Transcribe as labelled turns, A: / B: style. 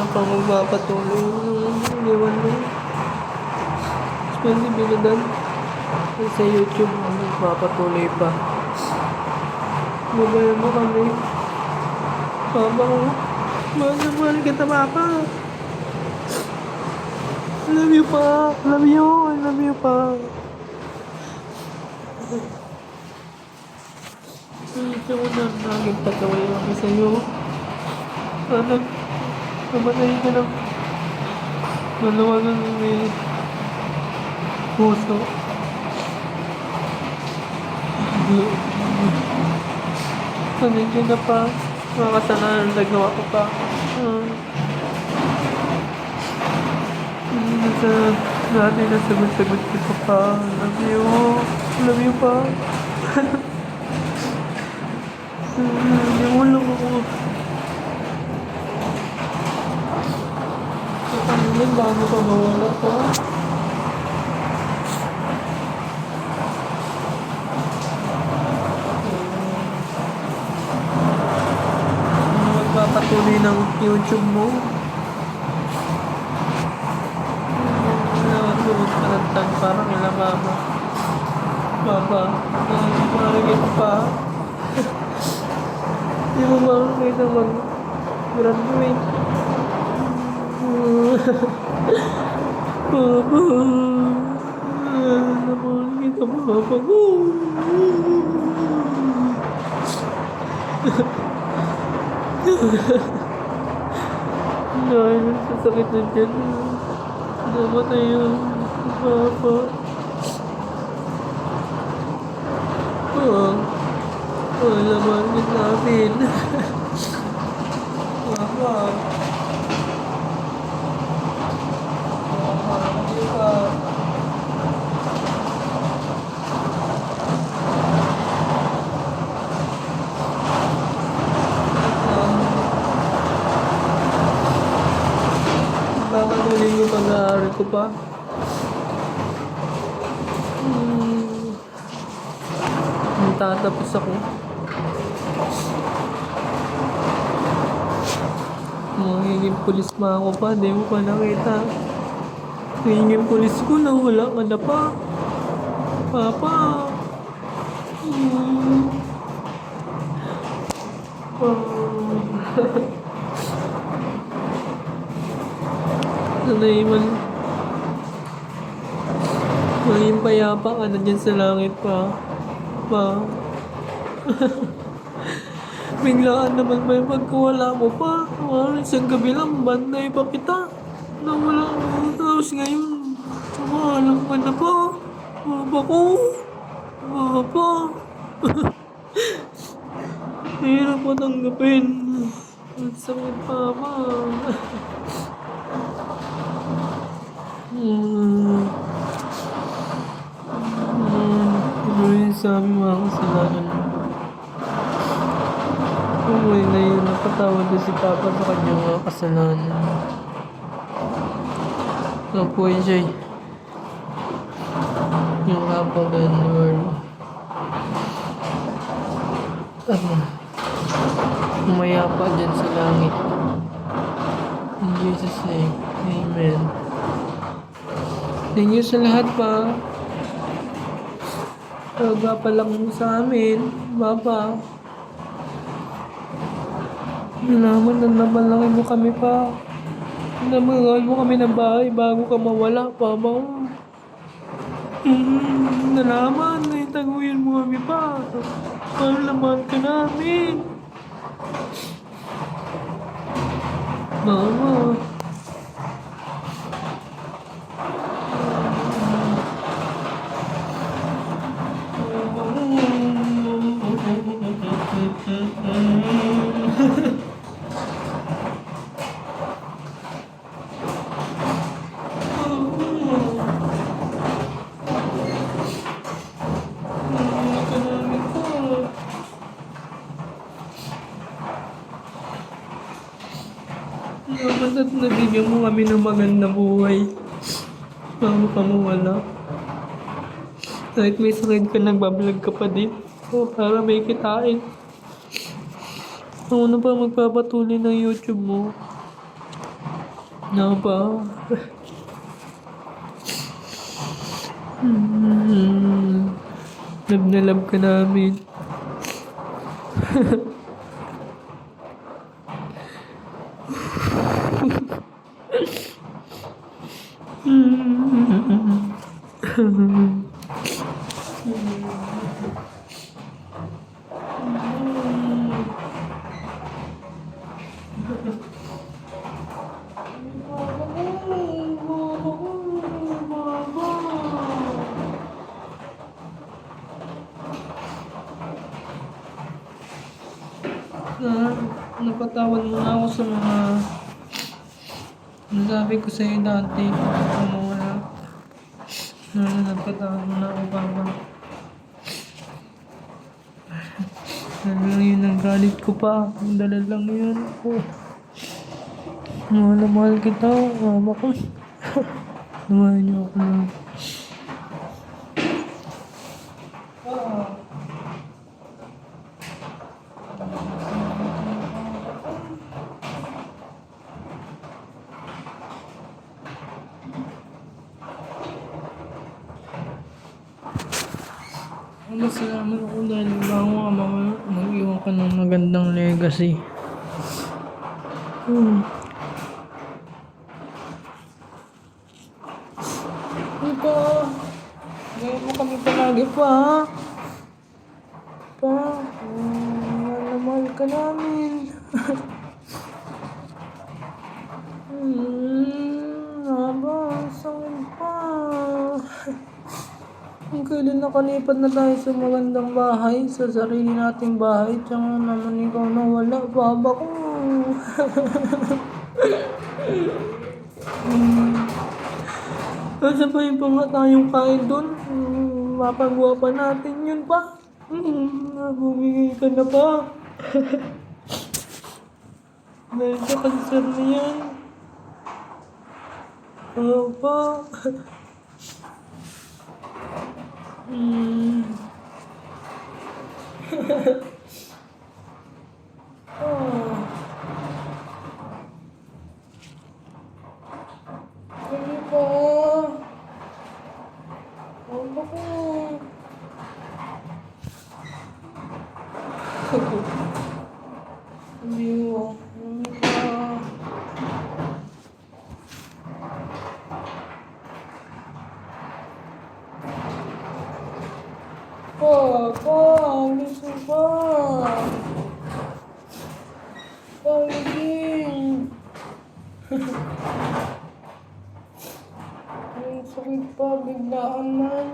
A: pa magpapatuloy yung iniwan mo. Spend binadan. Sa YouTube, magpapatuloy pa. Babayan mo kami. Papa ko. Mahal na mahal kita, Papa. I love you, pa. I love you. I love you, pa. Ito mo na naging pataway kami sa'yo. Sana, namatay ka ng nalawagan ng puso. Sanigyan na pa. Mga kasalanan na nagawa ko pa. Nasa natin na sagot-sagot ko pa. Love you. Love you pa. Namulong ako. Kapangin bago pa mawala pa. Magpapatuloy ng YouTube mo. Nakasunod ka ng tag parang wala mama. Papa, marigit pa. Di mo makakita mag-graduate. Papa, naman kita papa ko. Dahil sa sakit na dyan, namatay yung papa. Laman din namin. Papa. Hindi ka. Bakatuloy yung pag-aaral ko pa. Tatapos ako. Magiging pulis pa ako pa. Di mo pa nakita. Magiging pulis ko na wala ka na pa. Papa. Sanay man. Magiging payapa ka na dyan sa langit pa. Pa. Biglaan naman may pagkawala mo pa. Isang gabi lang, banday pa kita. Nawala mo. Tapos ngayon, alam ka na pa. Papa ko. Papa. Hirap mo tanggapin. Ang sakit, Papa. Ano yun sa aming mga kasalanan? Umuwi na yun, napatawad na si Papa sa kanyang mga kasalanan. Ito po yun siya. Yung kapagan, Lord. Umayapa dyan sa langit. In Jesus' name, Amen. Thank you sa lahat pa. Papa lang mo sa amin, Papa. Nalaman na namalaki mo kami pa. Namagal mo kami ng bahay bago ka mawala, Papa. Nalaman na itaguyin mo kami pa. Malaman ka namin. Mama. At nabigyan mo kami ng magandang buhay. Bago ka mawala. Kahit may sakit ka, nagbablog ka pa din. Para may kitain. Ako na pa magpapatuloy ng YouTube mo. Ano pa? Hmm. Love na love ka namin. Na, napatawad mo na ako sa mga nasabi ko sa'yo dati. Ano wala. Napatawad mo na ako, Papa. Dala lang yun ang galit ko pa. Dala lang yun ako. Mahal na mahal kita, Mama ko. Naman niyo ako lang. Masalamat ako dahil bago ka mag-iwan ka ng magandang legacy. Pa, gawin mo kami palagi pa. Pa, mahal na mahal ka namin. Haba, sakit pa. Kung kailan nakalipat na tayo sa magandang bahay, sa sarili nating bahay, tsaka naman ikaw nawala, Baba ko. Kasi pa yung nga tayong kain doon, mapagawa pa natin yun pa. Bumigay ka na pa. Dahil sa cancer na yan. Pa. Ano pa? Baba ko. Hindi mo. Ano pa? Gusto pa. Gising. Ang sakit pa, biglaan man.